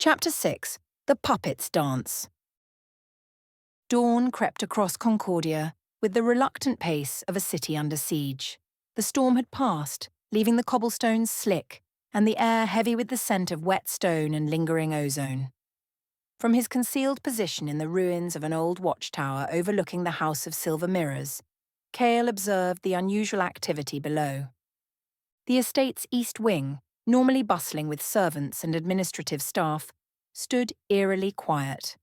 Chapter 6. The Puppets Dance. Dawn crept across Concordia with the reluctant pace of a city under siege. The storm had passed, leaving the cobblestones slick and the air heavy with the scent of wet stone and lingering ozone. From his concealed position in the ruins of an old watchtower overlooking the House of Silver Mirrors, Cael observed the unusual activity below. The estate's east wing, normally bustling with servants and administrative staff, stood eerily quiet.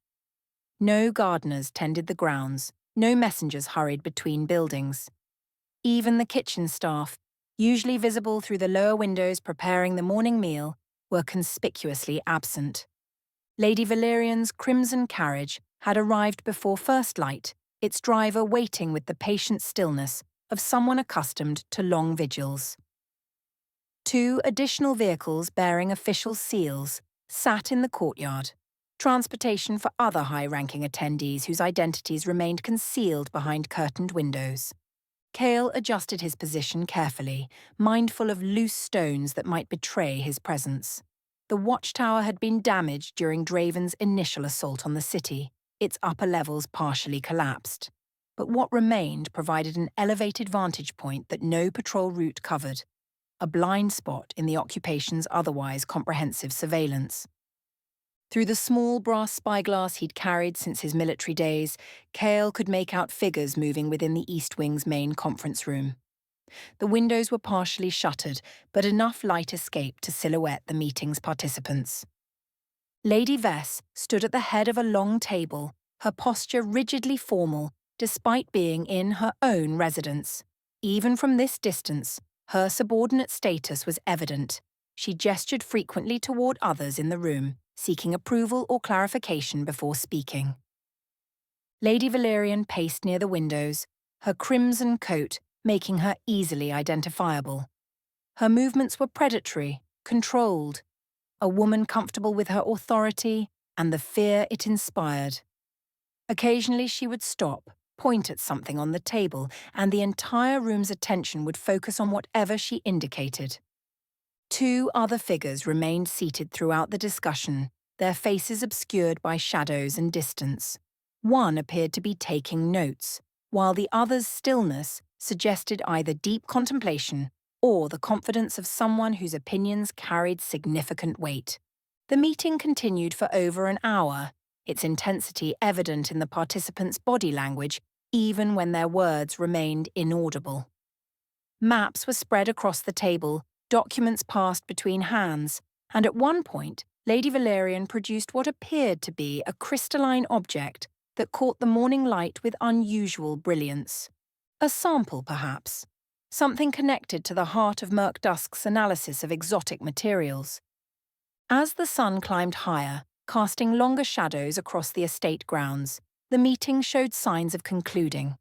No gardeners tended the grounds, no messengers hurried between buildings. Even the kitchen staff, usually visible through the lower windows preparing the morning meal, were conspicuously absent. Lady Valerian's crimson carriage had arrived before first light, its driver waiting with the patient stillness of someone accustomed to long vigils. 2 additional vehicles bearing official seals sat in the courtyard, transportation for other high-ranking attendees whose identities remained concealed behind curtained windows. Cael adjusted his position carefully, mindful of loose stones that might betray his presence. The watchtower had been damaged during Draven's initial assault on the city, its upper levels partially collapsed. But what remained provided an elevated vantage point that no patrol route covered, a blind spot in the occupation's otherwise comprehensive surveillance. Through the small brass spyglass he'd carried since his military days, Cael could make out figures moving within the East Wing's main conference room. The windows were partially shuttered, but enough light escaped to silhouette the meeting's participants. Lady Vess stood at the head of a long table, her posture rigidly formal, despite being in her own residence. Even from this distance, her subordinate status was evident. She gestured frequently toward others in the room, seeking approval or clarification before speaking. Lady Valerian paced near the windows, her crimson coat making her easily identifiable. Her movements were predatory, controlled, a woman comfortable with her authority and the fear it inspired. Occasionally she would stop, point at something on the table, and the entire room's attention would focus on whatever she indicated. 2 other figures remained seated throughout the discussion, their faces obscured by shadows and distance. One appeared to be taking notes, while the other's stillness suggested either deep contemplation or the confidence of someone whose opinions carried significant weight. The meeting continued for over an hour, its intensity evident in the participants' body language, even when their words remained inaudible. Maps were spread across the table, documents passed between hands, and at one point, Lady Valerian produced what appeared to be a crystalline object that caught the morning light with unusual brilliance. A sample, perhaps. Something connected to the Heart of Mirkdusk's analysis of exotic materials. As the sun climbed higher, casting longer shadows across the estate grounds, the meeting showed signs of concluding.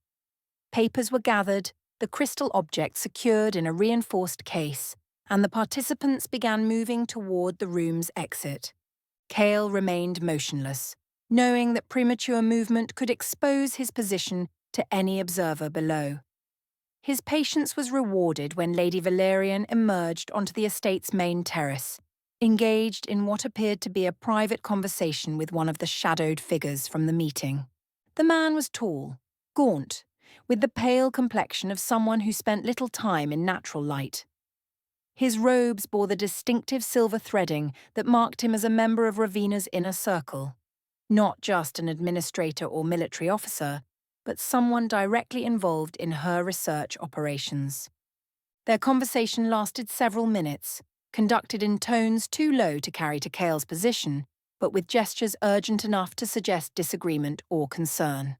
Papers were gathered, the crystal object secured in a reinforced case, and the participants began moving toward the room's exit. Cael remained motionless, knowing that premature movement could expose his position to any observer below. His patience was rewarded when Lady Valerian emerged onto the estate's main terrace, engaged in what appeared to be a private conversation with one of the shadowed figures from the meeting. The man was tall, gaunt, with the pale complexion of someone who spent little time in natural light. His robes bore the distinctive silver threading that marked him as a member of Ravina's inner circle, not just an administrator or military officer, but someone directly involved in her research operations. Their conversation lasted several minutes, conducted in tones too low to carry to Cael's position, but with gestures urgent enough to suggest disagreement or concern.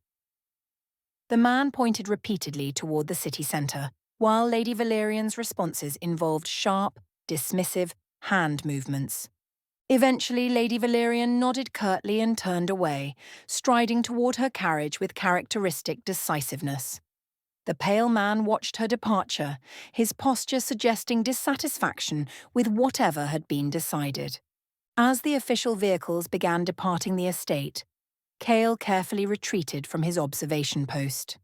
The man pointed repeatedly toward the city centre, while Lady Valerian's responses involved sharp, dismissive hand movements. Eventually, Lady Valerian nodded curtly and turned away, striding toward her carriage with characteristic decisiveness. The pale man watched her departure, his posture suggesting dissatisfaction with whatever had been decided. As the official vehicles began departing the estate, Cael carefully retreated from his observation post.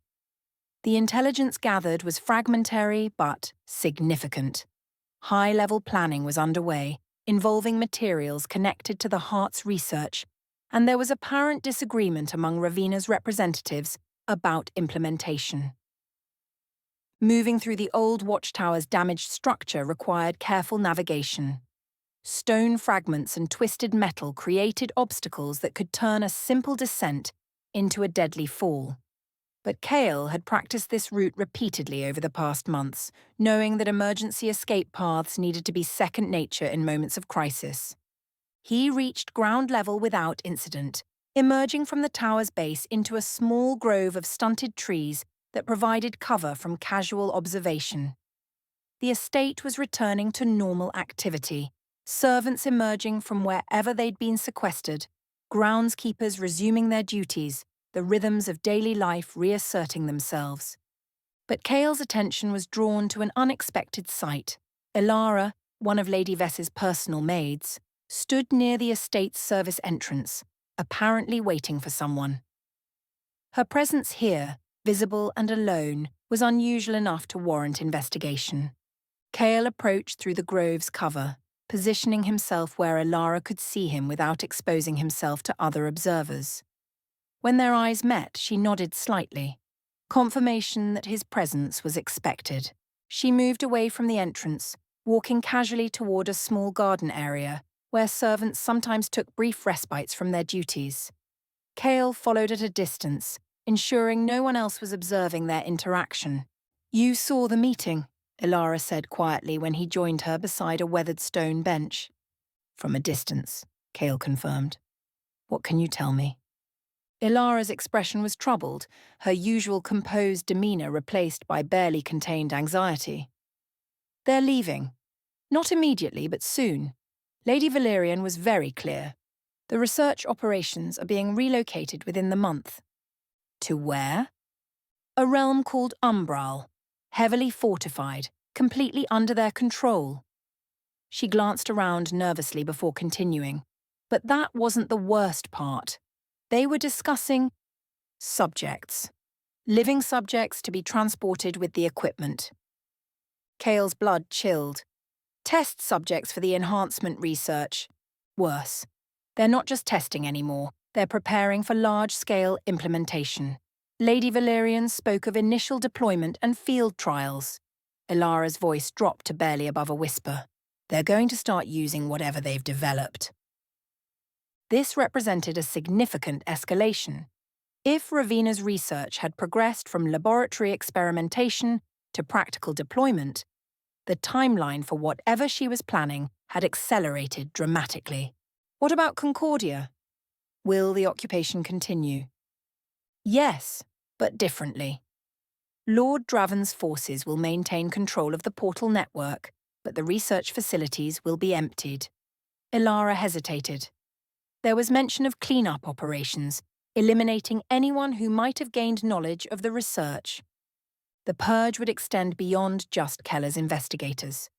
The intelligence gathered was fragmentary but significant. High-level planning was underway, involving materials connected to the Heart's research, and there was apparent disagreement among Ravina's representatives about implementation. Moving through the old watchtower's damaged structure required careful navigation. Stone fragments and twisted metal created obstacles that could turn a simple descent into a deadly fall. But Cael had practiced this route repeatedly over the past months, knowing that emergency escape paths needed to be second nature in moments of crisis. He reached ground level without incident, emerging from the tower's base into a small grove of stunted trees that provided cover from casual observation. The estate was returning to normal activity, servants emerging from wherever they'd been sequestered, groundskeepers resuming their duties, the rhythms of daily life reasserting themselves. But Cael's attention was drawn to an unexpected sight. Elara, one of Lady Vess's personal maids, stood near the estate's service entrance, apparently waiting for someone. Her presence here, visible and alone, was unusual enough to warrant investigation. Cael approached through the grove's cover, positioning himself where Elara could see him without exposing himself to other observers. When their eyes met, she nodded slightly, confirmation that his presence was expected. She moved away from the entrance, walking casually toward a small garden area where servants sometimes took brief respites from their duties. Cael followed at a distance, ensuring no one else was observing their interaction. "You saw the meeting," Elara said quietly when he joined her beside a weathered stone bench. "From a distance," Cael confirmed. "What can you tell me?" Ilara's expression was troubled, her usual composed demeanour replaced by barely contained anxiety. "They're leaving. Not immediately, but soon. Lady Valerian was very clear. The research operations are being relocated within the month." "To where?" "A realm called Umbral, heavily fortified, completely under their control." She glanced around nervously before continuing. But that wasn't the worst part. They were discussing subjects. Living subjects to be transported with the equipment. Cael's blood chilled. Test subjects for the enhancement research. Worse. They're not just testing anymore, they're preparing for large-scale implementation. Lady Valerian spoke of initial deployment and field trials. Ilara's voice dropped to barely above a whisper. "They're going to start using whatever they've developed." This represented a significant escalation. If Ravina's research had progressed from laboratory experimentation to practical deployment, the timeline for whatever she was planning had accelerated dramatically. What about Concordia? Will the occupation continue? Yes, but differently. Lord Draven's forces will maintain control of the portal network, but the research facilities will be emptied. Elara hesitated. There was mention of clean-up operations, eliminating anyone who might have gained knowledge of the research. The purge would extend beyond just Keller's investigators.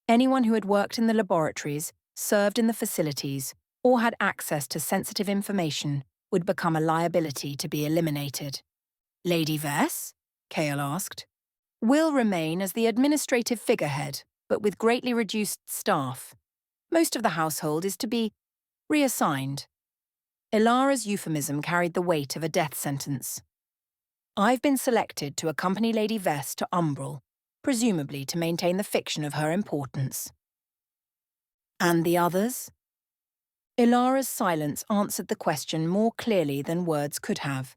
Anyone who had worked in the laboratories, served in the facilities, or had access to sensitive information would become a liability to be eliminated. "Lady Vess?" Cael asked. "Will remain as the administrative figurehead, but with greatly reduced staff. Most of the household is to be reassigned." Ilara's euphemism carried the weight of a death sentence. "I've been selected to accompany Lady Vess to Umbral, presumably to maintain the fiction of her importance." "And the others?" Ilara's silence answered the question more clearly than words could have.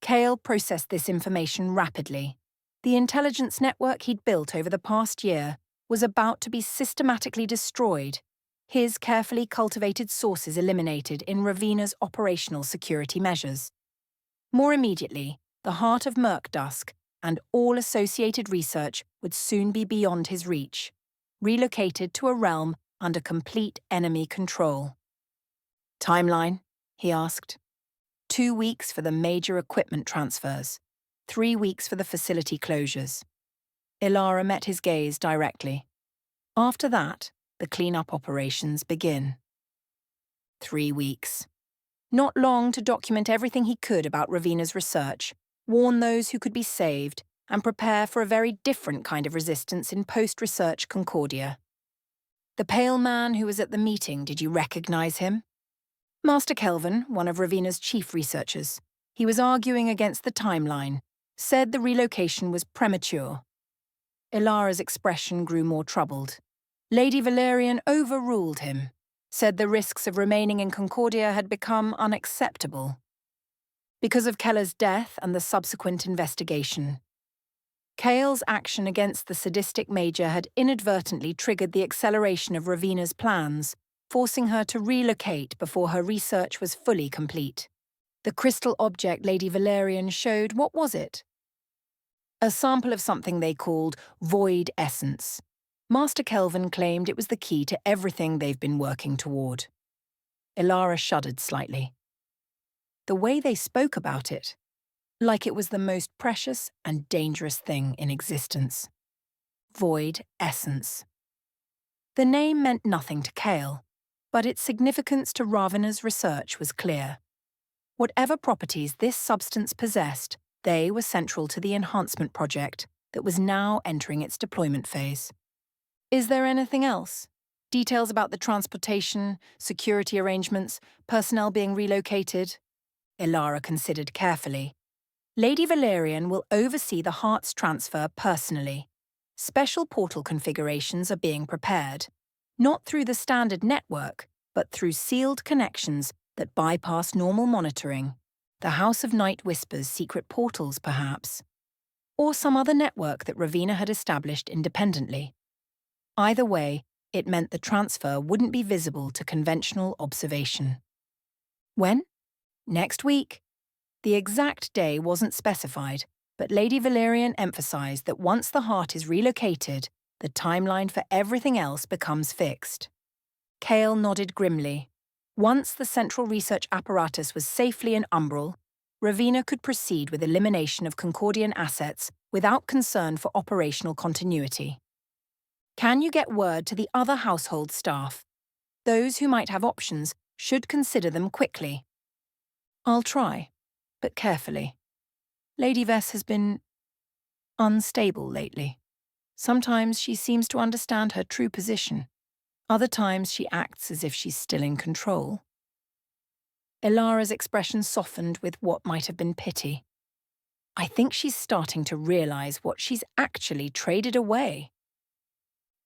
Cael processed this information rapidly. The intelligence network he'd built over the past year was about to be systematically destroyed, his carefully cultivated sources eliminated in Ravina's operational security measures. More immediately, the Heart of Mirkdusk and all associated research would soon be beyond his reach, relocated to a realm under complete enemy control. "Timeline?" he asked. 2 weeks for the major equipment transfers, 3 weeks for the facility closures. Elara met his gaze directly. After that, the clean-up operations begin. 3 weeks. Not long to document everything he could about Ravina's research, warn those who could be saved, and prepare for a very different kind of resistance in post-research Concordia. The pale man who was at the meeting, did you recognize him? Master Kelvin, one of Ravina's chief researchers. He was arguing against the timeline, said the relocation was premature. Ilara's expression grew more troubled. Lady Valerian overruled him, said the risks of remaining in Concordia had become unacceptable. Because of Keller's death and the subsequent investigation. Cael's action against the sadistic major had inadvertently triggered the acceleration of Ravina's plans, forcing her to relocate before her research was fully complete. The crystal object Lady Valerian showed, what was it? A sample of something they called void essence. Master Kelvin claimed it was the key to everything they've been working toward. Ilara shuddered slightly. The way they spoke about it, like it was the most precious and dangerous thing in existence. Void essence. The name meant nothing to Cael, but its significance to Ravina's research was clear. Whatever properties this substance possessed, they were central to the enhancement project that was now entering its deployment phase. Is there anything else? Details about the transportation, security arrangements, personnel being relocated? Ilara considered carefully. Lady Valerian will oversee the Heart's transfer personally. Special portal configurations are being prepared, not through the standard network, but through sealed connections that bypass normal monitoring. The House of Night Whispers secret portals, perhaps. Or some other network that Ravina had established independently. Either way, it meant the transfer wouldn't be visible to conventional observation. When? Next week. The exact day wasn't specified, but Lady Valerian emphasized that once the Heart is relocated, the timeline for everything else becomes fixed. Cael nodded grimly. Once the central research apparatus was safely in Umbral, Ravina could proceed with elimination of Concordian assets without concern for operational continuity. Can you get word to the other household staff? Those who might have options should consider them quickly. I'll try, but carefully. Lady Vess has been unstable lately. Sometimes she seems to understand her true position. Other times she acts as if she's still in control. Ilara's expression softened with what might have been pity. I think she's starting to realize what she's actually traded away.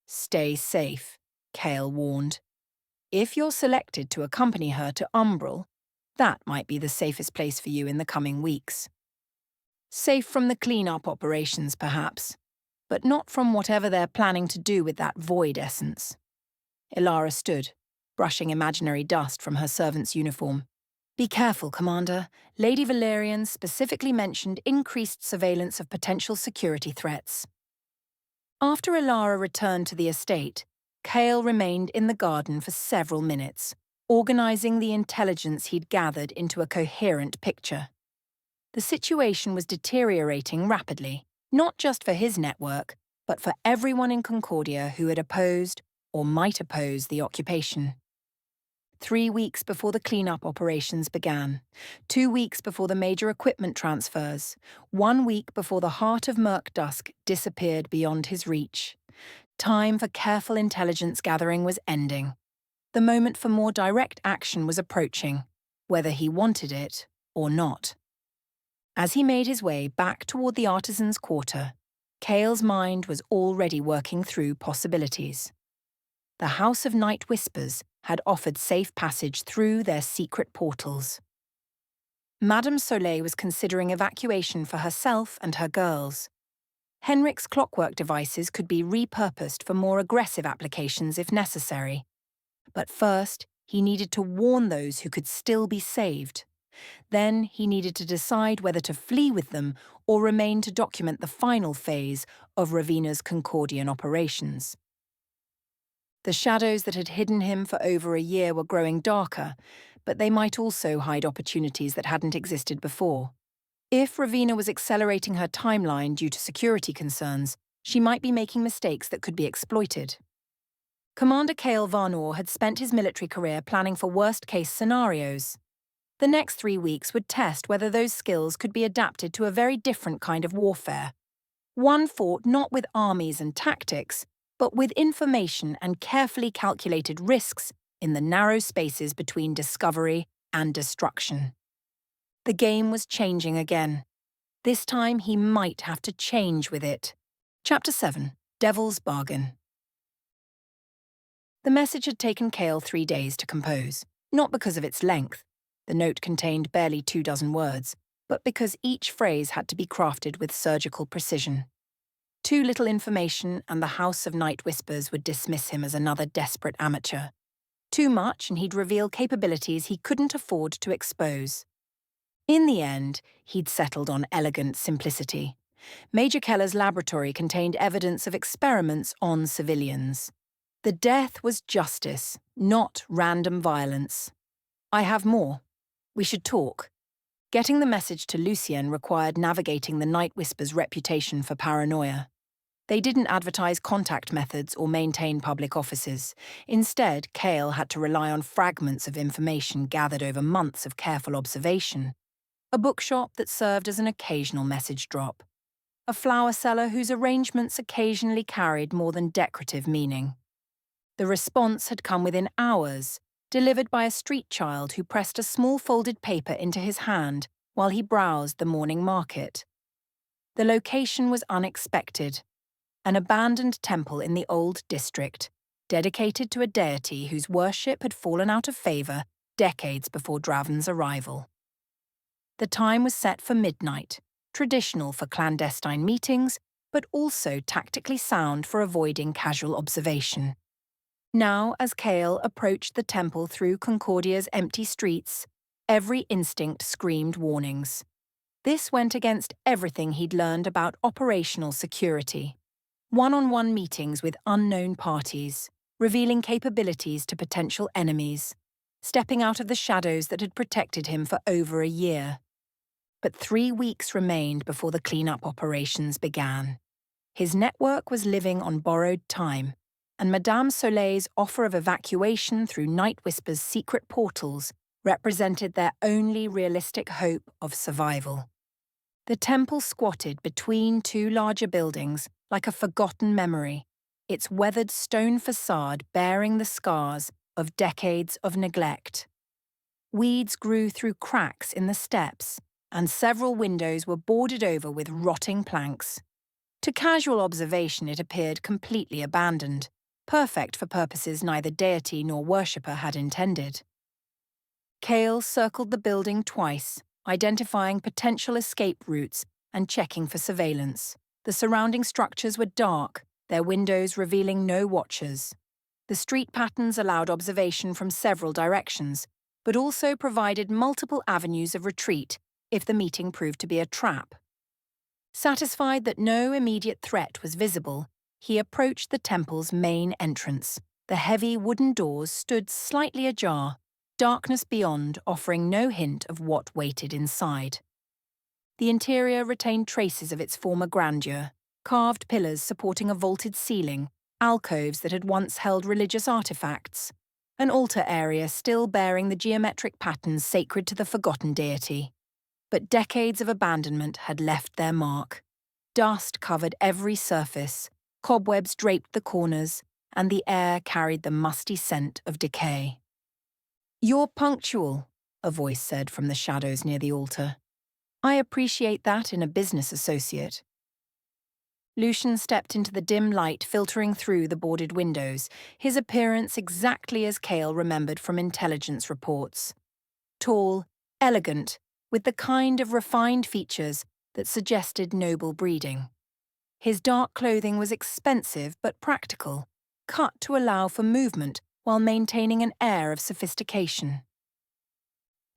Stay safe, Cael warned. If you're selected to accompany her to Umbral, that might be the safest place for you in the coming weeks. Safe from the clean-up operations, perhaps, but not from whatever they're planning to do with that void essence. Ilara stood, brushing imaginary dust from her servant's uniform. Be careful, Commander. Lady Valerian specifically mentioned increased surveillance of potential security threats. After Ilara returned to the estate, Cael remained in the garden for several minutes, organizing the intelligence he'd gathered into a coherent picture. The situation was deteriorating rapidly, not just for his network, but for everyone in Concordia who had opposed or might oppose the occupation. 3 weeks before the cleanup operations began, 2 weeks before the major equipment transfers, 1 week before the Heart of Mirkdusk disappeared beyond his reach. Time for careful intelligence gathering was ending. The moment for more direct action was approaching, whether he wanted it or not. As he made his way back toward the artisan's quarter, Cael's mind was already working through possibilities. The House of Night Whispers had offered safe passage through their secret portals. Madame Soleil was considering evacuation for herself and her girls. Henrik's clockwork devices could be repurposed for more aggressive applications if necessary. But first, he needed to warn those who could still be saved. Then he needed to decide whether to flee with them or remain to document the final phase of Ravina's Concordian operations. The shadows that had hidden him for over a year were growing darker, but they might also hide opportunities that hadn't existed before. If Ravina was accelerating her timeline due to security concerns, she might be making mistakes that could be exploited. Commander Cael Varnor had spent his military career planning for worst-case scenarios. The next 3 weeks would test whether those skills could be adapted to a very different kind of warfare. One fought not with armies and tactics, but with information and carefully calculated risks in the narrow spaces between discovery and destruction. The game was changing again. This time he might have to change with it. Chapter 7. Devil's Bargain. The message had taken Cael 3 days to compose, not because of its length. The note contained barely 24 words, but because each phrase had to be crafted with surgical precision. Too little information and the House of Night Whispers would dismiss him as another desperate amateur. Too much and he'd reveal capabilities he couldn't afford to expose. In the end, he'd settled on elegant simplicity. Major Keller's laboratory contained evidence of experiments on civilians. The death was justice, not random violence. I have more. We should talk. Getting the message to Lucien required navigating the Night Whisper's reputation for paranoia. They didn't advertise contact methods or maintain public offices. Instead, Cael had to rely on fragments of information gathered over months of careful observation. A bookshop that served as an occasional message drop. A flower seller whose arrangements occasionally carried more than decorative meaning. The response had come within hours, delivered by a street child who pressed a small folded paper into his hand while he browsed the morning market. The location was unexpected. An abandoned temple in the old district, dedicated to a deity whose worship had fallen out of favour decades before Draven's arrival. The time was set for midnight, traditional for clandestine meetings, but also tactically sound for avoiding casual observation. Now, as Cael approached the temple through Concordia's empty streets, every instinct screamed warnings. This went against everything he'd learned about operational security. One-on-one meetings with unknown parties, revealing capabilities to potential enemies, stepping out of the shadows that had protected him for over a year. But 3 weeks remained before the cleanup operations began. His network was living on borrowed time, and Madame Soleil's offer of evacuation through Night Whisper's secret portals represented their only realistic hope of survival. The temple squatted between 2 larger buildings like a forgotten memory, its weathered stone facade bearing the scars of decades of neglect. Weeds grew through cracks in the steps, and several windows were boarded over with rotting planks. To casual observation, it appeared completely abandoned, perfect for purposes neither deity nor worshipper had intended. Cael circled the building twice, identifying potential escape routes and checking for surveillance. The surrounding structures were dark, their windows revealing no watchers. The street patterns allowed observation from several directions, but also provided multiple avenues of retreat if the meeting proved to be a trap. Satisfied that no immediate threat was visible, he approached the temple's main entrance. The heavy wooden doors stood slightly ajar, darkness beyond offering no hint of what waited inside. The interior retained traces of its former grandeur, carved pillars supporting a vaulted ceiling, alcoves that had once held religious artifacts, an altar area still bearing the geometric patterns sacred to the forgotten deity. But decades of abandonment had left their mark. Dust covered every surface, cobwebs draped the corners, and the air carried the musty scent of decay. "You're punctual," a voice said from the shadows near the altar. "I appreciate that in a business associate." Lucien stepped into the dim light filtering through the boarded windows, his appearance exactly as Cael remembered from intelligence reports. Tall, elegant, with the kind of refined features that suggested noble breeding. His dark clothing was expensive but practical, cut to allow for movement while maintaining an air of sophistication.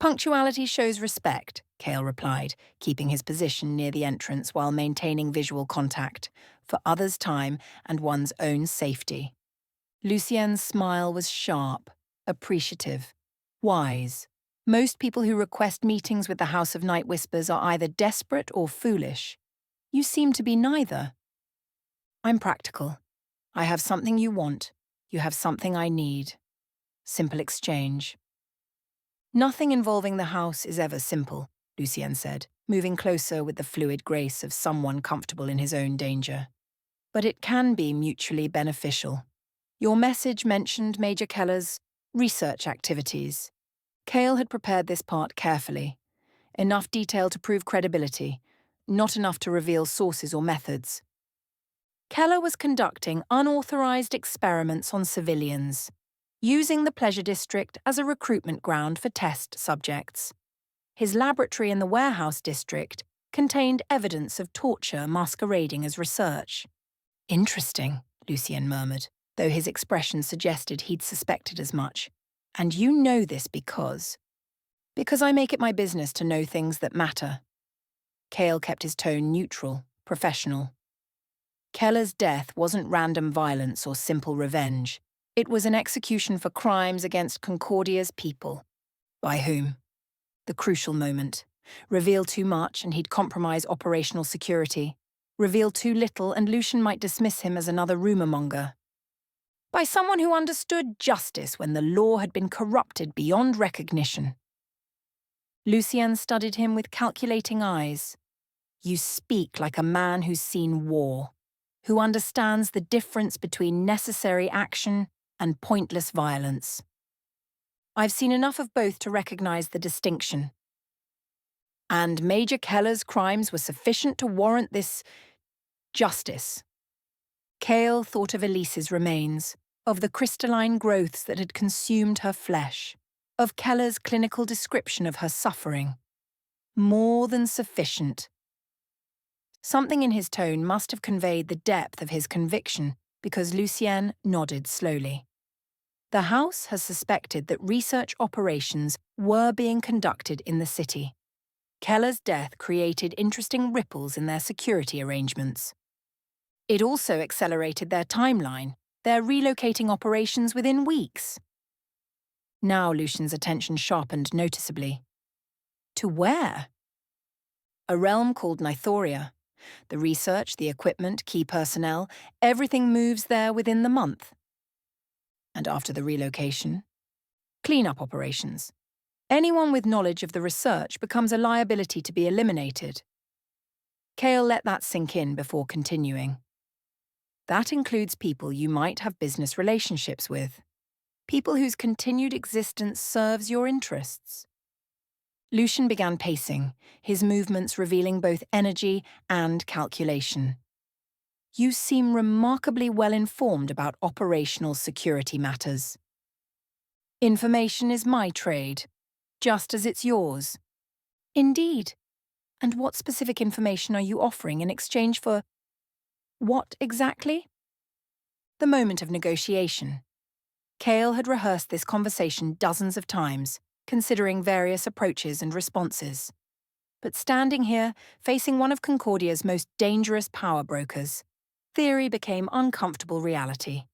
"Punctuality shows respect," Cael replied, keeping his position near the entrance while maintaining visual contact, for others' time and one's own safety. Lucien's smile was sharp, appreciative, wise. Most people who request meetings with the House of Night Whispers are either desperate or foolish. You seem to be neither. "I'm practical. I have something you want. You have something I need. Simple exchange." "Nothing involving the house is ever simple," Lucien said, moving closer with the fluid grace of someone comfortable in his own danger. but it can be mutually beneficial. Your message mentioned Major Keller's research activities. Cael had prepared this part carefully. Enough detail to prove credibility, not enough to reveal sources or methods. Keller was conducting unauthorized experiments on civilians, using the Pleasure District as a recruitment ground for test subjects. His laboratory in the Warehouse District contained evidence of torture masquerading as research. Interesting, Lucien murmured, though his expression suggested he'd suspected as much. And you know this because I make it my business to know things that matter. Cael kept his tone neutral, professional. Keller's death wasn't random violence or simple revenge. It was an execution for crimes against Concordia's people. By whom? The crucial moment. Reveal too much and he'd compromise operational security. Reveal too little and Lucien might dismiss him as another rumour-monger. By someone who understood justice when the law had been corrupted beyond recognition. Lucien studied him with calculating eyes. You speak like a man who's seen war, who understands the difference between necessary action and pointless violence. I've seen enough of both to recognize the distinction. And Major Keller's crimes were sufficient to warrant this justice. Cael thought of Elise's remains, of the crystalline growths that had consumed her flesh, of Keller's clinical description of her suffering. More than sufficient. Something in his tone must have conveyed the depth of his conviction, because Lucien nodded slowly. The House has suspected that research operations were being conducted in the city. Keller's death created interesting ripples in their security arrangements. It also accelerated their timeline. They're relocating operations within weeks. Now Lucien's attention sharpened noticeably. To where? A realm called Nythoria. The research, the equipment, key personnel, everything moves there within the month. And after the relocation? Clean-up operations. Anyone with knowledge of the research becomes a liability to be eliminated. Cael let that sink in before continuing. That includes people you might have business relationships with. People whose continued existence serves your interests. Lucien began pacing, his movements revealing both energy and calculation. You seem remarkably well informed about operational security matters. Information is my trade, just as it's yours. Indeed. And what specific information are you offering in exchange for what exactly? The moment of negotiation. Cael had rehearsed this conversation dozens of times, considering various approaches and responses. But standing here, facing one of Concordia's most dangerous power brokers, theory became uncomfortable reality.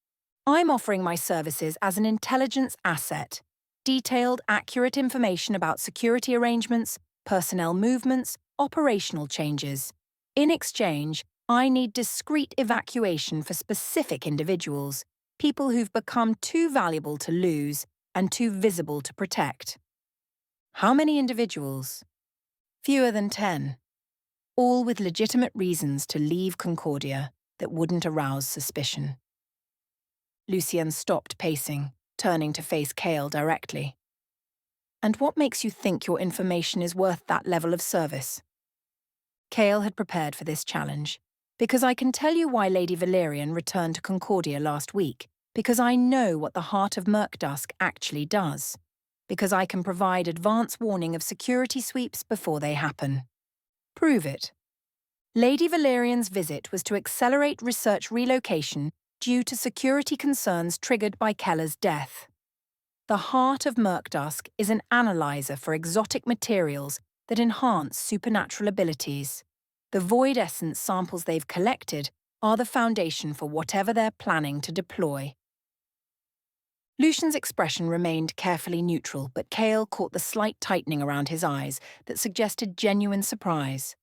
I'm offering my services as an intelligence asset, detailed, accurate information about security arrangements, personnel movements, operational changes. In exchange, I need discreet evacuation for specific individuals, people who've become too valuable to lose and too visible to protect. How many individuals? Fewer than 10. All with legitimate reasons to leave Concordia that wouldn't arouse suspicion. Lucien stopped pacing, turning to face Cael directly. And what makes you think your information is worth that level of service? Cael had prepared for this challenge. Because I can tell you why Lady Valerian returned to Concordia last week. Because I know what the Heart of Mirkdusk actually does. Because I can provide advance warning of security sweeps before they happen. Prove it. Lady Valerian's visit was to accelerate research relocation due to security concerns triggered by Keller's death. The Heart of Mirkdusk is an analyzer for exotic materials that enhance supernatural abilities. The void essence samples they've collected are the foundation for whatever they're planning to deploy. Lucien's expression remained carefully neutral, but Cael caught the slight tightening around his eyes that suggested genuine surprise.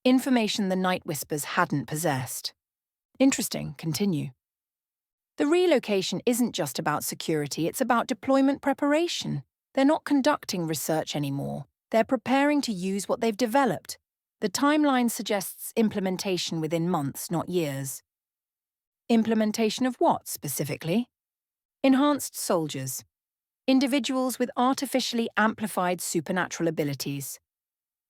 Information the Night Whispers hadn't possessed. Interesting, continue. The relocation isn't just about security, it's about deployment preparation. They're not conducting research anymore. They're preparing to use what they've developed. The timeline suggests implementation within months, not years. Implementation of what, specifically? Enhanced soldiers. Individuals with artificially amplified supernatural abilities.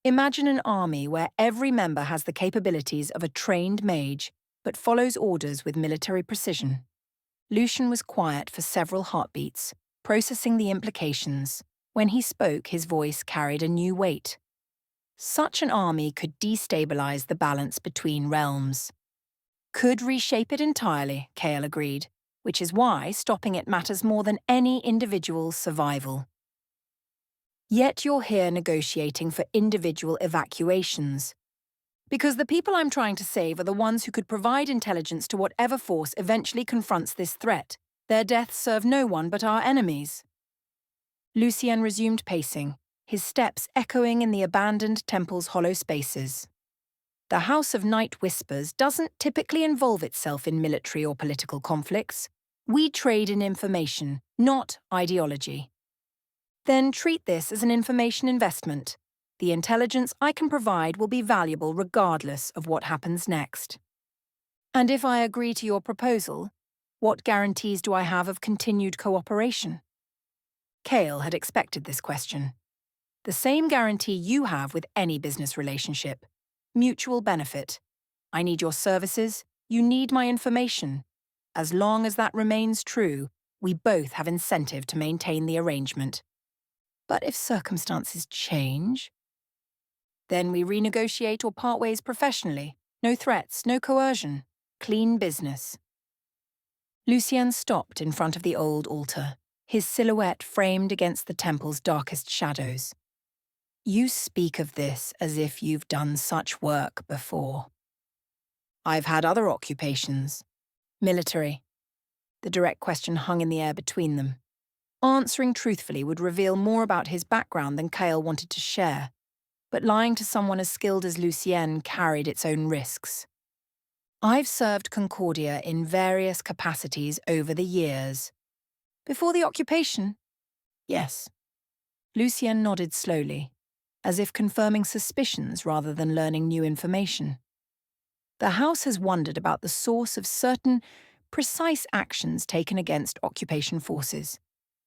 Imagine an army where every member has the capabilities of a trained mage, but follows orders with military precision. Lucian was quiet for several heartbeats, processing the implications. When he spoke, his voice carried a new weight. Such an army could destabilize the balance between realms. Could reshape it entirely, Cael agreed, which is why stopping it matters more than any individual's survival. Yet you're here negotiating for individual evacuations. Because the people I'm trying to save are the ones who could provide intelligence to whatever force eventually confronts this threat. Their deaths serve no one but our enemies. Lucien resumed pacing, his steps echoing in the abandoned temple's hollow spaces. The House of Night Whispers doesn't typically involve itself in military or political conflicts. We trade in information, not ideology. Then treat this as an information investment. The intelligence I can provide will be valuable regardless of what happens next. And if I agree to your proposal, what guarantees do I have of continued cooperation? Cael had expected this question. The same guarantee you have with any business relationship. Mutual benefit. I need your services, you need my information. As long as that remains true, we both have incentive to maintain the arrangement. But if circumstances change, then we renegotiate or part ways professionally. No threats, no coercion. Clean business. Lucien stopped in front of the old altar, his silhouette framed against the temple's darkest shadows. You speak of this as if you've done such work before. I've had other occupations. Military. The direct question hung in the air between them. Answering truthfully would reveal more about his background than Cael wanted to share, but lying to someone as skilled as Lucien carried its own risks. I've served Concordia in various capacities over the years. Before the occupation? Yes. Lucien nodded slowly, as if confirming suspicions rather than learning new information. The House has wondered about the source of certain precise actions taken against occupation forces.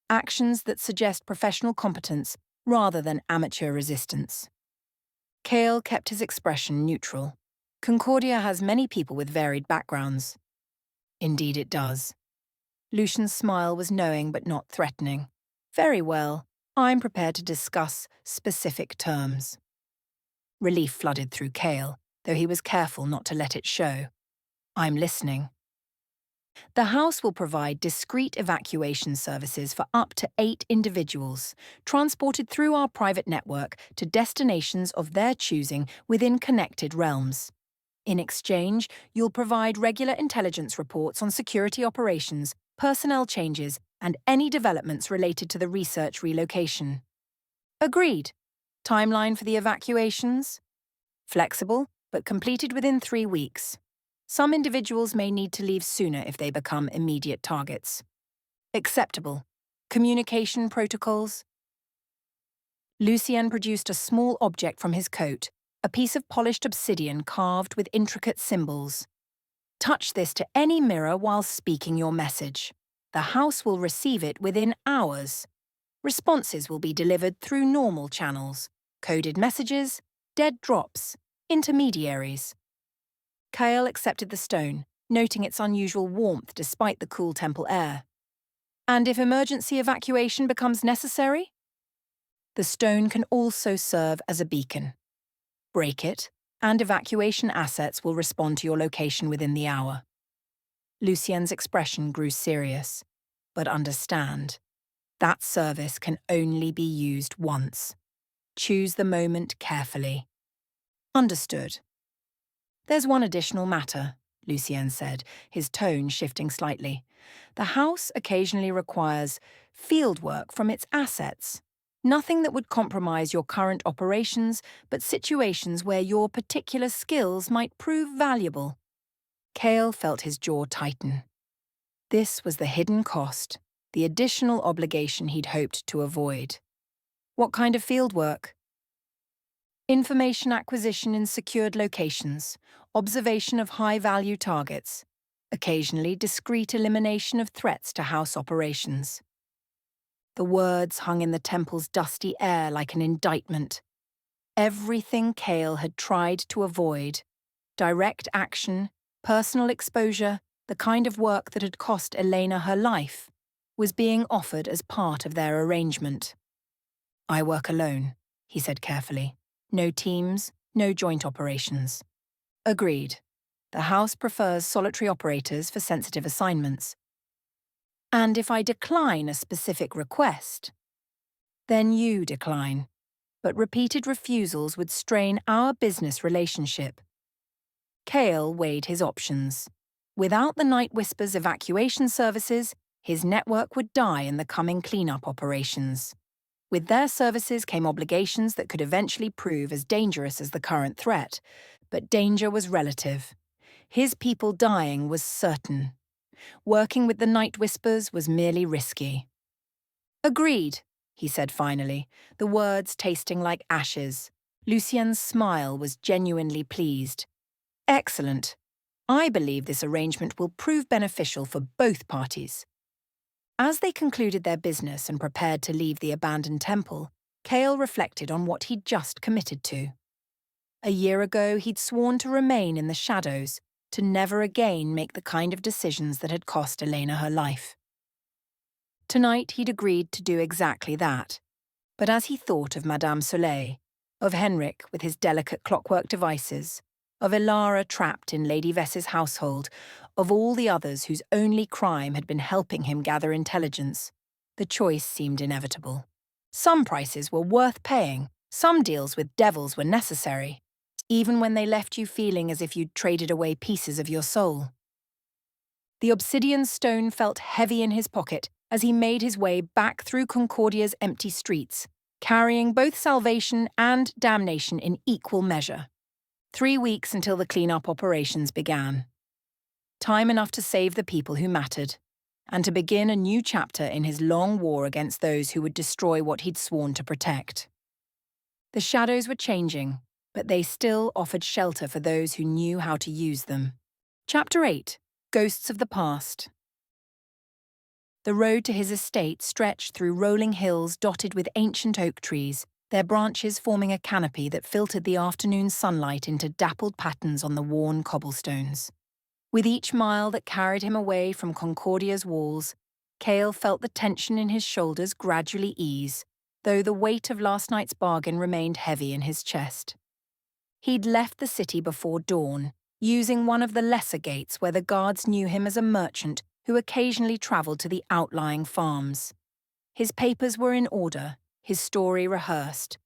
Actions that suggest professional competence rather than amateur resistance. Cael kept his expression neutral. Concordia has many people with varied backgrounds. Indeed it does. Lucian's smile was knowing but not threatening. Very well, I'm prepared to discuss specific terms. Relief flooded through Cael, though he was careful not to let it show. I'm listening. The House will provide discreet evacuation services for up to 8 individuals, transported through our private network to destinations of their choosing within connected realms. In exchange, you'll provide regular intelligence reports on security operations, personnel changes, and any developments related to the research relocation. Agreed. Timeline for the evacuations? Flexible, but completed within 3 weeks. Some individuals may need to leave sooner if they become immediate targets. Acceptable. Communication protocols? Lucien produced a small object from his coat, a piece of polished obsidian carved with intricate symbols. Touch this to any mirror while speaking your message. The House will receive it within hours. Responses will be delivered through normal channels, coded messages, dead drops, intermediaries. Cael accepted the stone, noting its unusual warmth despite the cool temple air. And if emergency evacuation becomes necessary? The stone can also serve as a beacon. Break it, and evacuation assets will respond to your location within the hour. Lucien's expression grew serious. But understand, that service can only be used once. Choose the moment carefully. Understood. There's one additional matter, Lucien said, his tone shifting slightly. The House occasionally requires field work from its assets. Nothing that would compromise your current operations, but situations where your particular skills might prove valuable. Cael felt his jaw tighten. This was the hidden cost, the additional obligation he'd hoped to avoid. What kind of field work? Information acquisition in secured locations, observation of high-value targets. occasionally discreet elimination of threats to house operations. The words hung in the temple's dusty air like an indictment. Everything Cael had tried to avoid, direct action, personal exposure, the kind of work that had cost Elena her life, was being offered as part of their arrangement. "I work alone," he said carefully. "No teams, no joint operations." "Agreed. The House prefers solitary operators for sensitive assignments. And if I decline a specific request, then you decline. But repeated refusals would strain our business relationship." Cael weighed his options. Without the Night Whisper's evacuation services, his network would die in the coming cleanup operations. With their services came obligations that could eventually prove as dangerous as the current threat, but danger was relative. His people dying was certain. Working with the Night Whispers was merely risky. "Agreed," he said finally, the words tasting like ashes. Lucien's smile was genuinely pleased. "Excellent. I believe this arrangement will prove beneficial for both parties." As they concluded their business and prepared to leave the abandoned temple, Cael reflected on what he'd just committed to. A year ago, he'd sworn to remain in the shadows, to never again make the kind of decisions that had cost Elena her life. Tonight, he'd agreed to do exactly that. But as he thought of Madame Soleil, of Henrik with his delicate clockwork devices, of Ilara trapped in Lady Vess's household, of all the others whose only crime had been helping him gather intelligence, the choice seemed inevitable. Some prices were worth paying, some deals with devils were necessary, even when they left you feeling as if you'd traded away pieces of your soul. The obsidian stone felt heavy in his pocket as he made his way back through Concordia's empty streets, carrying both salvation and damnation in equal measure. 3 weeks until the cleanup operations began. Time enough to save the people who mattered, and to begin a new chapter in his long war against those who would destroy what he'd sworn to protect. The shadows were changing, but they still offered shelter for those who knew how to use them. Chapter 8. Ghosts of the Past. The road to his estate stretched through rolling hills dotted with ancient oak trees, their branches forming a canopy that filtered the afternoon sunlight into dappled patterns on the worn cobblestones. With each mile that carried him away from Concordia's walls, Cael felt the tension in his shoulders gradually ease, though the weight of last night's bargain remained heavy in his chest. He'd left the city before dawn, using one of the lesser gates where the guards knew him as a merchant who occasionally travelled to the outlying farms. His papers were in order, his story rehearsed,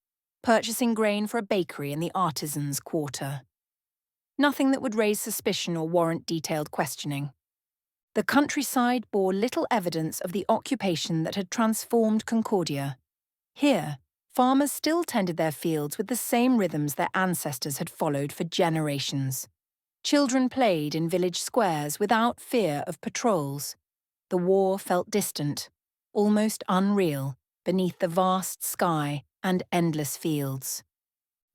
purchasing grain for a bakery in the artisans' quarter. Nothing that would raise suspicion or warrant detailed questioning. The countryside bore little evidence of the occupation that had transformed Concordia. Here, farmers still tended their fields with the same rhythms their ancestors had followed for generations. Children played in village squares without fear of patrols. The war felt distant, almost unreal, beneath the vast sky and endless fields.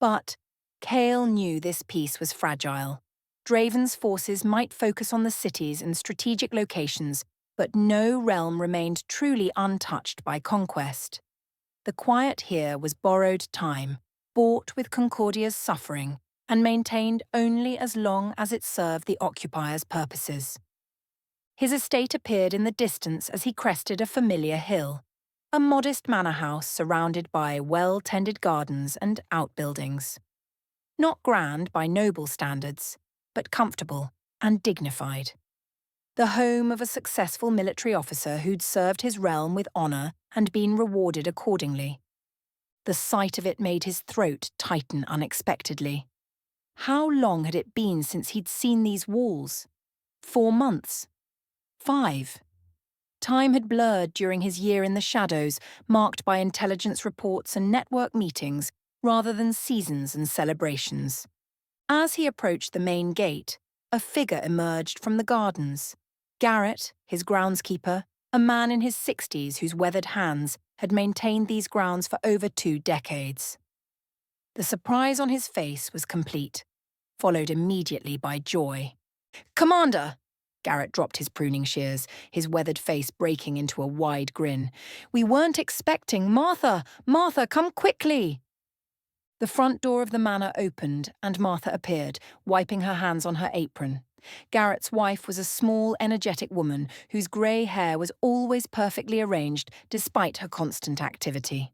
But Cael knew this peace was fragile. Draven's forces might focus on the cities and strategic locations, but no realm remained truly untouched by conquest. The quiet here was borrowed time, bought with Concordia's suffering, and maintained only as long as it served the occupier's purposes. His estate appeared in the distance as he crested a familiar hill, a modest manor house surrounded by well-tended gardens and outbuildings. Not grand by noble standards, but comfortable and dignified. The home of a successful military officer who'd served his realm with honour and been rewarded accordingly. The sight of it made his throat tighten unexpectedly. How long had it been since he'd seen these walls? 4 months? 5? Time had blurred during his year in the shadows, marked by intelligence reports and network meetings, rather than seasons and celebrations. As he approached the main gate, a figure emerged from the gardens. Garrett, his groundskeeper, a man in his 60s whose weathered hands had maintained these grounds for over 2 decades. The surprise on his face was complete, followed immediately by joy. "Commander!" Garrett dropped his pruning shears, his weathered face breaking into a wide grin. "We weren't expecting Martha! Martha, come quickly!" The front door of the manor opened, and Martha appeared, wiping her hands on her apron. Garrett's wife was a small, energetic woman whose grey hair was always perfectly arranged despite her constant activity.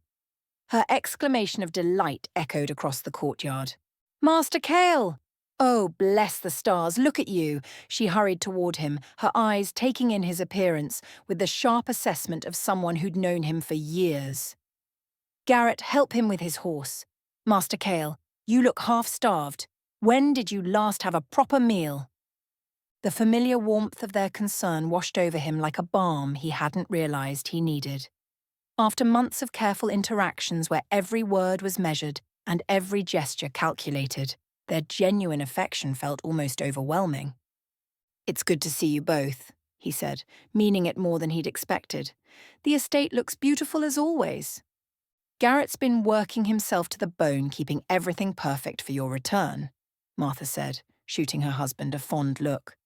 Her exclamation of delight echoed across the courtyard. "Master Cael! Oh, bless the stars, look at you!" She hurried toward him, her eyes taking in his appearance with the sharp assessment of someone who'd known him for years. "Garrett, help him with his horse. Master Cael, you look half-starved. When did you last have a proper meal?" The familiar warmth of their concern washed over him like a balm he hadn't realized he needed. After months of careful interactions where every word was measured and every gesture calculated, their genuine affection felt almost overwhelming. "It's good to see you both," he said, meaning it more than he'd expected. "The estate looks beautiful as always." "Garrett's been working himself to the bone, keeping everything perfect for your return," Martha said, shooting her husband a fond look.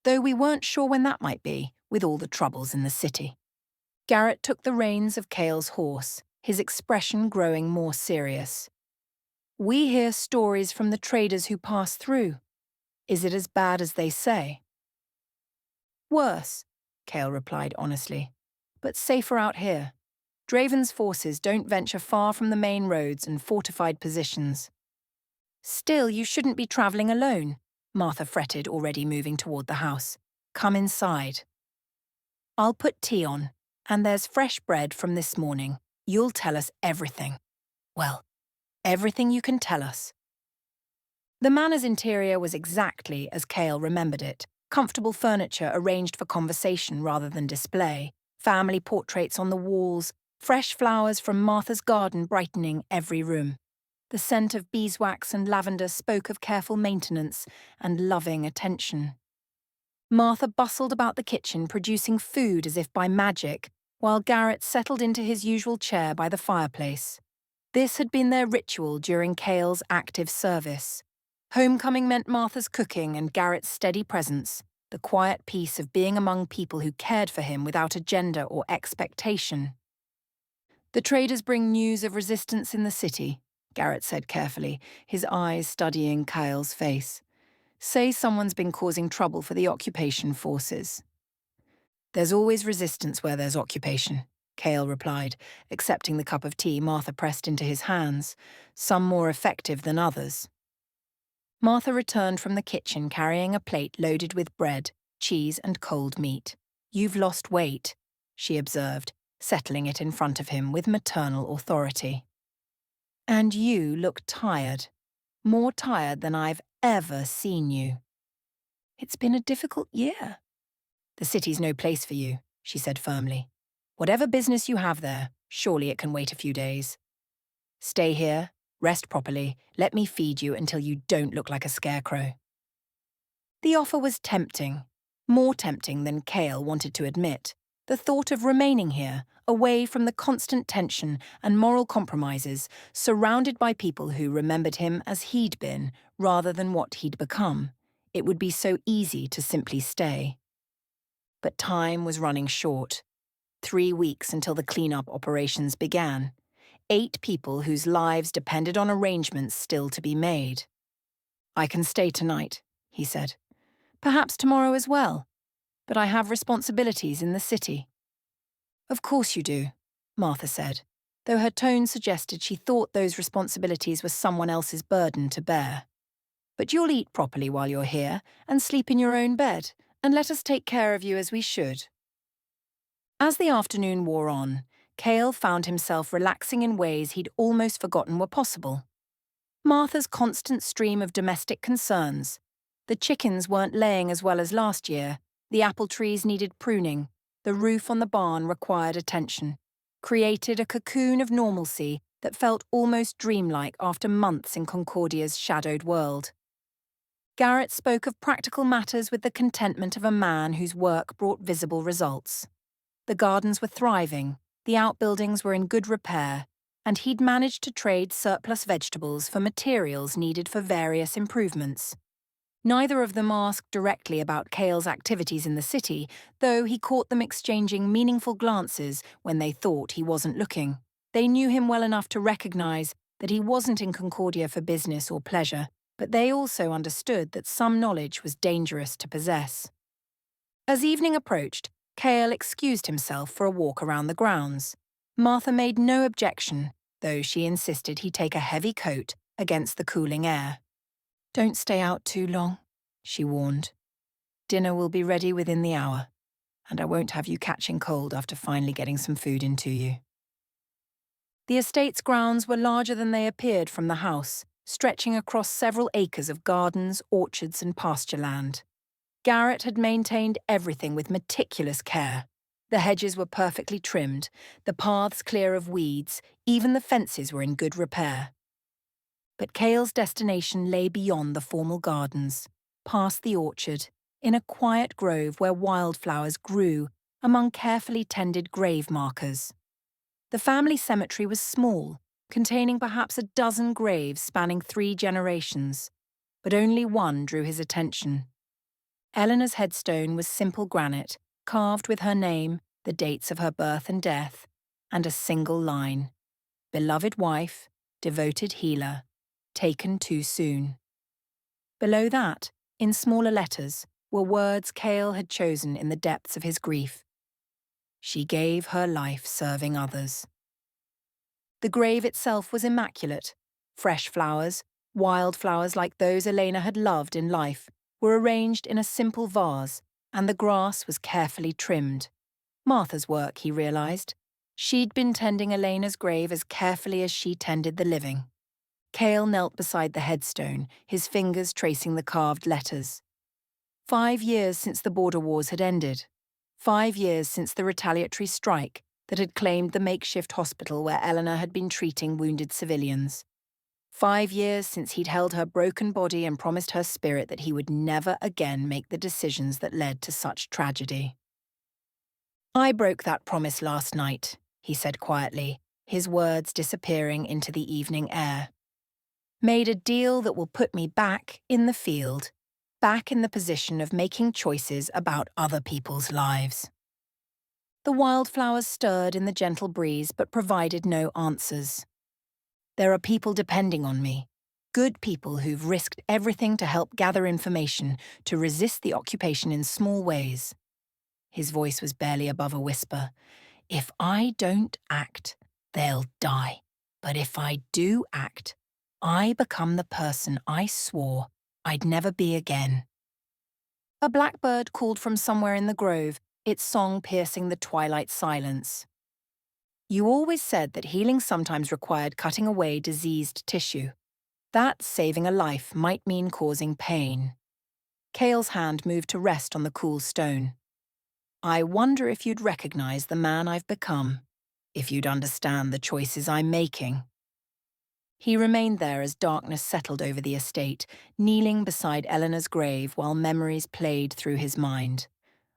"Though we weren't sure when that might be, with all the troubles in the city." Garrett took the reins of Cael's horse, his expression growing more serious. "We hear stories from the traders who pass through. Is it as bad as they say?" "Worse," Cael replied honestly, "but safer out here. Draven's forces don't venture far from the main roads and fortified positions." "Still, you shouldn't be travelling alone," Martha fretted, already moving toward the house. "Come inside. I'll put tea on, and there's fresh bread from this morning. You'll tell us everything. Well, everything you can tell us." The manor's interior was exactly as Cael remembered it. Comfortable furniture arranged for conversation rather than display, family portraits on the walls, fresh flowers from Martha's garden brightening every room. The scent of beeswax and lavender spoke of careful maintenance and loving attention. Martha bustled about the kitchen, producing food as if by magic, while Garrett settled into his usual chair by the fireplace. This had been their ritual during Cael's active service. Homecoming meant Martha's cooking and Garrett's steady presence, the quiet peace of being among people who cared for him without agenda or expectation. "The traders bring news of resistance in the city," Garrett said carefully, his eyes studying Cael's face. "Say someone's been causing trouble for the occupation forces." "There's always resistance where there's occupation," Cael replied, accepting the cup of tea Martha pressed into his hands, "some more effective than others." Martha returned from the kitchen carrying a plate loaded with bread, cheese and cold meat. "You've lost weight," she observed, settling it in front of him with maternal authority. "And you look tired, more tired than I've ever seen you." "It's been a difficult year." "The city's no place for you," she said firmly. "Whatever business you have there, surely it can wait a few days. Stay here, rest properly, let me feed you until you don't look like a scarecrow." The offer was tempting, more tempting than Cael wanted to admit. The thought of remaining here, away from the constant tension and moral compromises, surrounded by people who remembered him as he'd been rather than what he'd become. It would be so easy to simply stay. But time was running short. 3 weeks until the cleanup operations began. 8 people whose lives depended on arrangements still to be made. "I can stay tonight," he said. "Perhaps tomorrow as well. But I have responsibilities in the city." "Of course you do," Martha said, though her tone suggested she thought those responsibilities were someone else's burden to bear. "But you'll eat properly while you're here, and sleep in your own bed, and let us take care of you as we should." As the afternoon wore on, Cael found himself relaxing in ways he'd almost forgotten were possible. Martha's constant stream of domestic concerns. The chickens weren't laying as well as last year, the apple trees needed pruning, the roof on the barn required attention, created a cocoon of normalcy that felt almost dreamlike after months in Concordia's shadowed world. Garrett spoke of practical matters with the contentment of a man whose work brought visible results. The gardens were thriving, the outbuildings were in good repair, and he'd managed to trade surplus vegetables for materials needed for various improvements. Neither of them asked directly about Cael's activities in the city, though he caught them exchanging meaningful glances when they thought he wasn't looking. They knew him well enough to recognize that he wasn't in Concordia for business or pleasure, but they also understood that some knowledge was dangerous to possess. As evening approached, Cael excused himself for a walk around the grounds. Martha made no objection, though she insisted he take a heavy coat against the cooling air. "Don't stay out too long," she warned. "Dinner will be ready within the hour, and I won't have you catching cold after finally getting some food into you." The estate's grounds were larger than they appeared from the house, stretching across several acres of gardens, orchards, and pasture land. Garrett had maintained everything with meticulous care. The hedges were perfectly trimmed, the paths clear of weeds, even the fences were in good repair. But Cael's destination lay beyond the formal gardens, past the orchard, in a quiet grove where wildflowers grew among carefully tended grave markers. The family cemetery was small, containing perhaps a dozen graves spanning 3 generations, but only one drew his attention. Eleanor's headstone was simple granite, carved with her name, the dates of her birth and death, and a single line: "Beloved wife, devoted healer, taken too soon." Below that, in smaller letters, were words Cael had chosen in the depths of his grief. "She gave her life serving others." The grave itself was immaculate. Fresh flowers, wild flowers like those Elena had loved in life, were arranged in a simple vase, and the grass was carefully trimmed. Martha's work, he realized. She'd been tending Elena's grave as carefully as she tended the living. Cael knelt beside the headstone, his fingers tracing the carved letters. 5 years since the border wars had ended. 5 years since the retaliatory strike that had claimed the makeshift hospital where Eleanor had been treating wounded civilians. 5 years since he'd held her broken body and promised her spirit that he would never again make the decisions that led to such tragedy. "I broke that promise last night," he said quietly, his words disappearing into the evening air. "Made a deal that will put me back in the field, back in the position of making choices about other people's lives." The wildflowers stirred in the gentle breeze but provided no answers. "There are people depending on me. Good people who've risked everything to help gather information, to resist the occupation in small ways." His voice was barely above a whisper. "If I don't act, they'll die. But if I do act, I become the person I swore I'd never be again." A blackbird called from somewhere in the grove, its song piercing the twilight silence. "You always said that healing sometimes required cutting away diseased tissue. That saving a life might mean causing pain." Cael's hand moved to rest on the cool stone. "I wonder if you'd recognize the man I've become, if you'd understand the choices I'm making." He remained there as darkness settled over the estate, kneeling beside Eleanor's grave while memories played through his mind.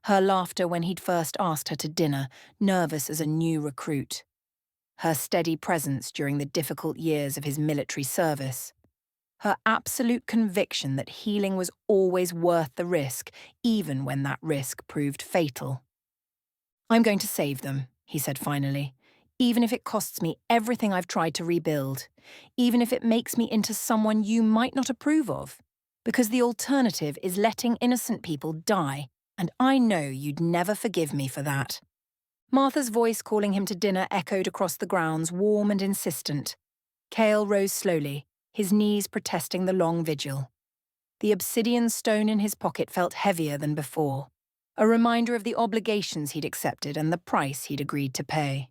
Her laughter when he'd first asked her to dinner, nervous as a new recruit. Her steady presence during the difficult years of his military service. Her absolute conviction that healing was always worth the risk, even when that risk proved fatal. "I'm going to save them," he said finally, "even if it costs me everything I've tried to rebuild, even if it makes me into someone you might not approve of, because the alternative is letting innocent people die, and I know you'd never forgive me for that." Martha's voice calling him to dinner echoed across the grounds, warm and insistent. Cael rose slowly, his knees protesting the long vigil. The obsidian stone in his pocket felt heavier than before, a reminder of the obligations he'd accepted and the price he'd agreed to pay.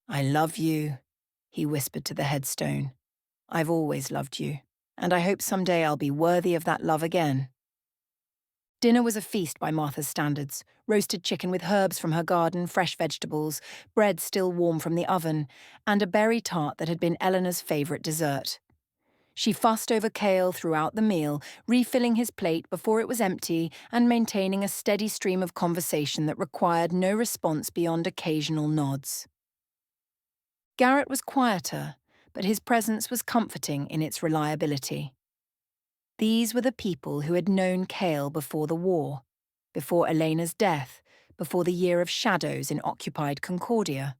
"I love you," he whispered to the headstone. "I've always loved you, and I hope someday I'll be worthy of that love again." Dinner was a feast by Martha's standards: roasted chicken with herbs from her garden, fresh vegetables, bread still warm from the oven, and a berry tart that had been Eleanor's favourite dessert. She fussed over Cael throughout the meal, refilling his plate before it was empty and maintaining a steady stream of conversation that required no response beyond occasional nods. Garrett was quieter, but his presence was comforting in its reliability. These were the people who had known Cael before the war, before Elena's death, before the year of shadows in occupied Concordia.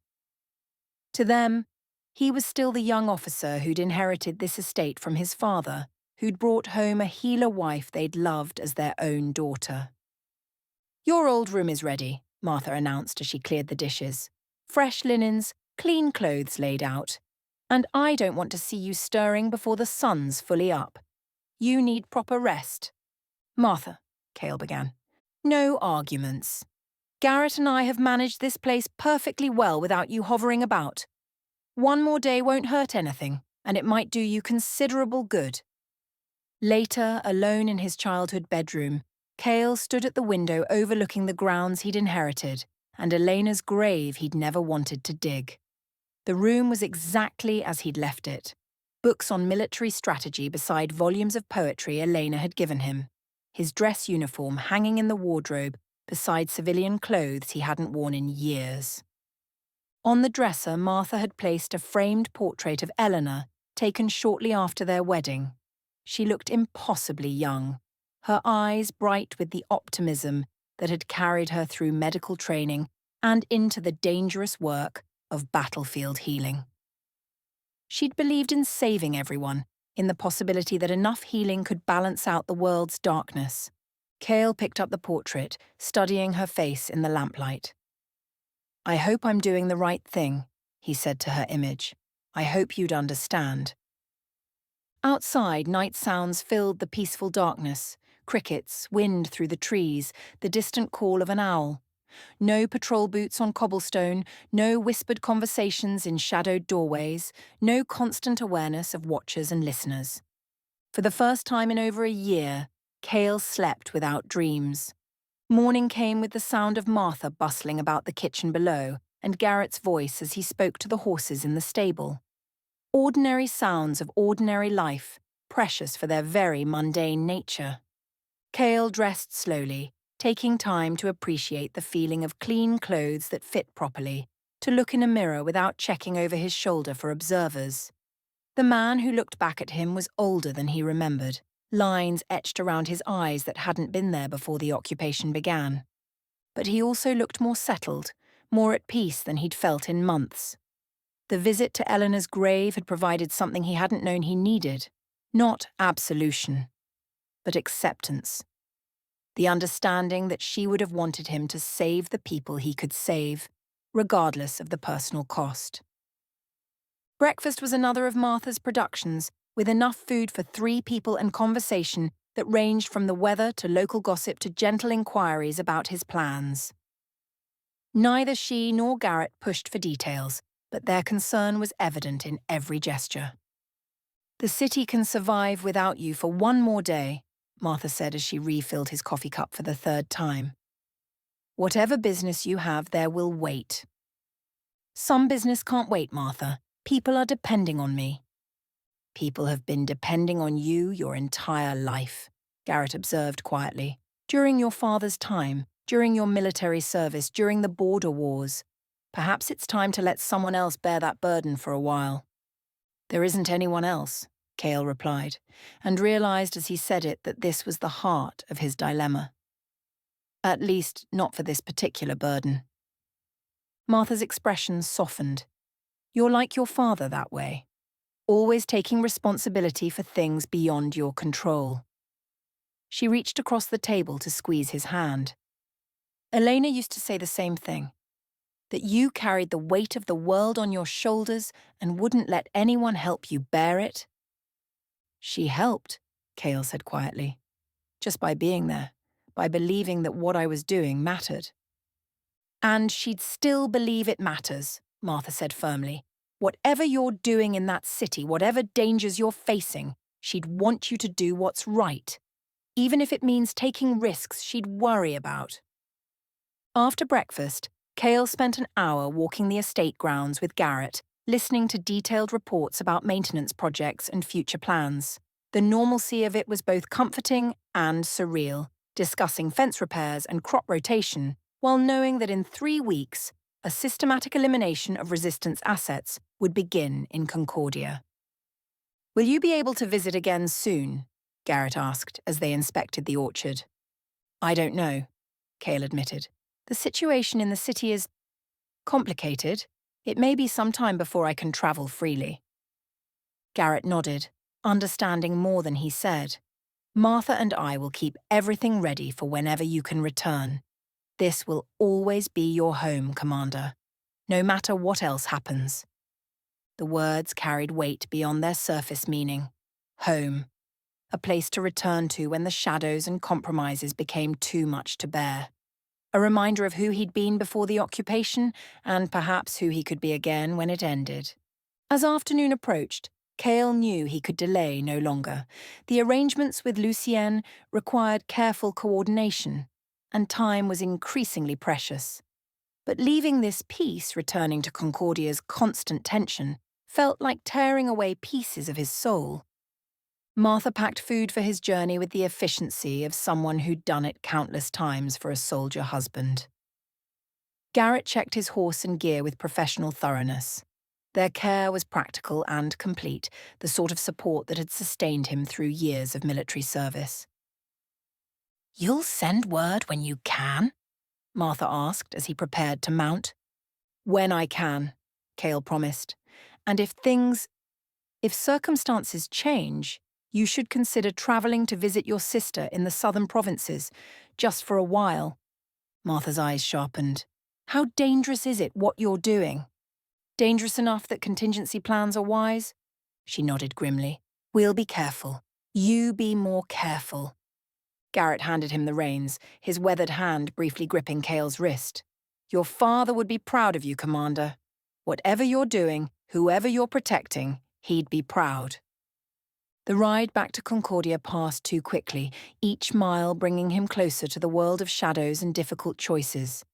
To them, he was still the young officer who'd inherited this estate from his father, who'd brought home a healer wife they'd loved as their own daughter. "Your old room is ready," Martha announced as she cleared the dishes. "Fresh linens, clean clothes laid out. And I don't want to see you stirring before the sun's fully up. You need proper rest." "Martha," Cael began, "no arguments. Garrett and I have managed this place perfectly well without you hovering about. One more day won't hurt anything, and it might do you considerable good." Later, alone in his childhood bedroom, Cael stood at the window overlooking the grounds he'd inherited and Elena's grave he'd never wanted to dig. The room was exactly as he'd left it. Books on military strategy beside volumes of poetry Elena had given him. His dress uniform hanging in the wardrobe beside civilian clothes he hadn't worn in years. On the dresser, Martha had placed a framed portrait of Eleanor, taken shortly after their wedding. She looked impossibly young, her eyes bright with the optimism that had carried her through medical training and into the dangerous work of battlefield healing. She'd believed in saving everyone, in the possibility that enough healing could balance out the world's darkness. Cael picked up the portrait, studying her face in the lamplight. "I hope I'm doing the right thing," he said to her image. "I hope you'd understand." Outside, night sounds filled the peaceful darkness. Crickets, wind through the trees, the distant call of an owl. No patrol boots on cobblestone, no whispered conversations in shadowed doorways, no constant awareness of watchers and listeners. For the first time in over a year, Cael slept without dreams. Morning came with the sound of Martha bustling about the kitchen below and Garrett's voice as he spoke to the horses in the stable. Ordinary sounds of ordinary life, precious for their very mundane nature. Cael dressed slowly, taking time to appreciate the feeling of clean clothes that fit properly, to look in a mirror without checking over his shoulder for observers. The man who looked back at him was older than he remembered, lines etched around his eyes that hadn't been there before the occupation began. But he also looked more settled, more at peace than he'd felt in months. The visit to Eleanor's grave had provided something he hadn't known he needed, not absolution, but acceptance. The understanding that she would have wanted him to save the people he could save, regardless of the personal cost. Breakfast was another of Martha's productions, with enough food for 3 people and conversation that ranged from the weather to local gossip to gentle inquiries about his plans. Neither she nor Garrett pushed for details, but their concern was evident in every gesture. "The city can survive without you for one more day," Martha said as she refilled his coffee cup for the 3rd time. "Whatever business you have there will wait." "Some business can't wait, Martha. People are depending on me." "People have been depending on you your entire life," Garrett observed quietly. "During your father's time, during your military service, during the border wars. Perhaps it's time to let someone else bear that burden for a while." "There isn't anyone else," Cael replied, and realized as he said it that this was the heart of his dilemma. At least, not for this particular burden. Martha's expression softened. "You're like your father that way, always taking responsibility for things beyond your control." She reached across the table to squeeze his hand. "Elena used to say the same thing, that you carried the weight of the world on your shoulders and wouldn't let anyone help you bear it." "She helped," Cael said quietly, "just by being there, by believing that what I was doing mattered." "And she'd still believe it matters," Martha said firmly. "Whatever you're doing in that city, whatever dangers you're facing, she'd want you to do what's right. Even if it means taking risks she'd worry about." After breakfast, Cael spent an hour walking the estate grounds with Garrett, listening to detailed reports about maintenance projects and future plans. The normalcy of it was both comforting and surreal, discussing fence repairs and crop rotation, while knowing that in 3 weeks, a systematic elimination of resistance assets would begin in Concordia. "Will you be able to visit again soon?" Garrett asked as they inspected the orchard. I don't know, Cael admitted. The situation in the city is complicated. It may be some time before I can travel freely. Garrett nodded, understanding more than he said. Martha and I will keep everything ready for whenever you can return. This will always be your home, Commander, no matter what else happens. The words carried weight beyond their surface meaning. Home. A place to return to when the shadows and compromises became too much to bear. A reminder of who he'd been before the occupation, and perhaps who he could be again when it ended. As afternoon approached, Cael knew he could delay no longer. The arrangements with Lucienne required careful coordination, and time was increasingly precious. But leaving this peace, returning to Concordia's constant tension, felt like tearing away pieces of his soul. Martha packed food for his journey with the efficiency of someone who'd done it countless times for a soldier husband. Garrett checked his horse and gear with professional thoroughness. Their care was practical and complete, the sort of support that had sustained him through years of military service. You'll send word when you can? Martha asked as he prepared to mount. When I can, Cael promised. And if circumstances change, you should consider travelling to visit your sister in the southern provinces, just for a while. Martha's eyes sharpened. How dangerous is it what you're doing? Dangerous enough that contingency plans are wise? She nodded grimly. We'll be careful. You be more careful. Garrett handed him the reins, his weathered hand briefly gripping Cael's wrist. Your father would be proud of you, Commander. Whatever you're doing, whoever you're protecting, he'd be proud. The ride back to Concordia passed too quickly, each mile bringing him closer to the world of shadows and difficult choices.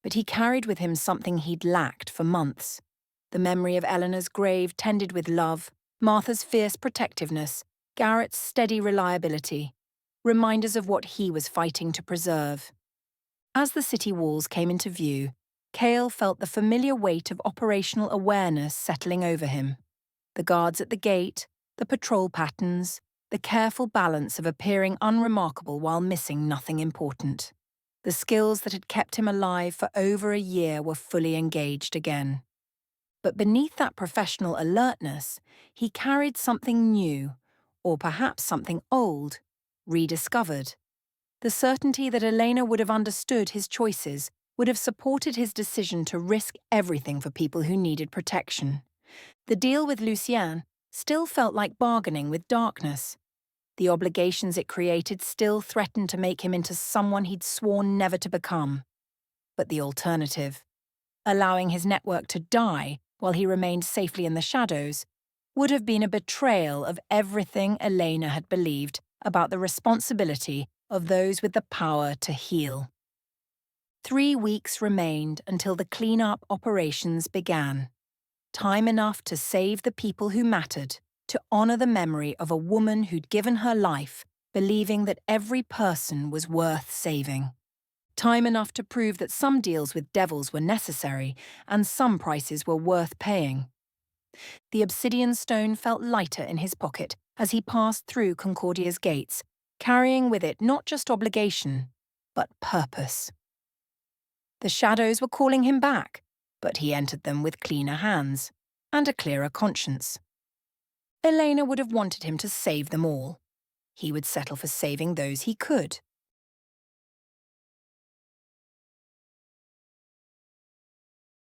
But he carried with him something he'd lacked for months. The memory of Eleanor's grave tended with love, Martha's fierce protectiveness, Garrett's steady reliability, reminders of what he was fighting to preserve. As the city walls came into view, Cael felt the familiar weight of operational awareness settling over him. The guards at the gate, the patrol patterns, the careful balance of appearing unremarkable while missing nothing important. The skills that had kept him alive for over a year were fully engaged again. But beneath that professional alertness, he carried something new, or perhaps something old, rediscovered. The certainty that Elena would have understood his choices, would have supported his decision to risk everything for people who needed protection. The deal with Lucienne still felt like bargaining with darkness. The obligations it created still threatened to make him into someone he'd sworn never to become. But the alternative, allowing his network to die while he remained safely in the shadows, would have been a betrayal of everything Elena had believed about the responsibility of those with the power to heal. 3 weeks remained until the clean-up operations began. Time enough to save the people who mattered, to honor the memory of a woman who'd given her life, believing that every person was worth saving. Time enough to prove that some deals with devils were necessary and some prices were worth paying. The obsidian stone felt lighter in his pocket as he passed through Concordia's gates, carrying with it not just obligation, but purpose. The shadows were calling him back, but he entered them with cleaner hands and a clearer conscience. Elena would have wanted him to save them all. He would settle for saving those he could.